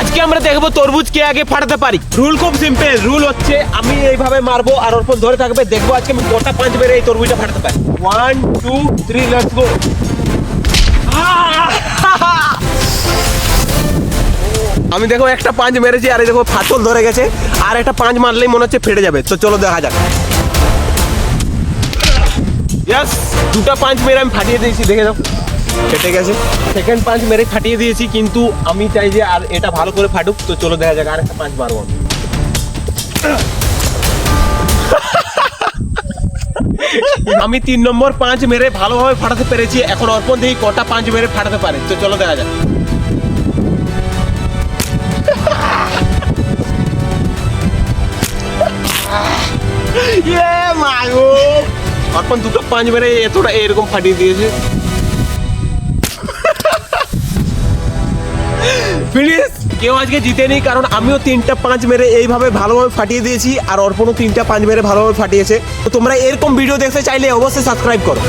আজকে আমরা দেখবো তরমুজ কে আগে ফাটাতে পারি। রুল খুব সিম্পল, রুল হচ্ছে আমি এইভাবে মারবো আর অর্পণ ধরে থাকবে, দেখবো আজকে আমি কটা পাঁচ মেরে এই তরমুজটা ফাটাতে পারি। 1 2 3 লেটস গো। আমি দেখো একটা পাঁচ মেরেছি আর এই দেখো ফাটল ধরে গেছে, আর একটা পাঁচ মারলেই মনে হচ্ছে ফেটে যাবে। তো চলো দেখা যাক। ইয়েস, দুটা পাঁচ মেরে আমি ফাটিয়ে দিয়েছি, দেখে দাও ফেটে গেছে। সেকেন্ড পাঁচ মেরে ফাটিয়ে দিয়েছি, কিন্তু আমি চাই যে আর এটা ভালো করে ফাটুক। তো চলো দেখা যাক, আর একটা পাঁচ মারবো আমি। আমি 3 নম্বর পাঁচ মেরে ভালোভাবে ফাটাতে পেরেছি। এখন অর্পণ দেখি কটা পাঁচ মেরে ফাটাতে পারে। তো চলো দেখা যাক। অর্পণ দুটো পাঁচ মেরে এতটা এরকম ফাটিয়ে দিয়েছে। ফিনিশ। কেউ আজকে জিতেনি, কারণ আমিও 3টা পাঁচ মেরে এইভাবে ভালোভাবে ফাটিয়ে দিয়েছি, আর অর্পণও 3টা পাঁচ মেরে ভালোভাবে ফাটিয়েছে। তো তোমরা এরকম ভিডিও দেখতে চাইলে অবশ্যই সাবস্ক্রাইব করো।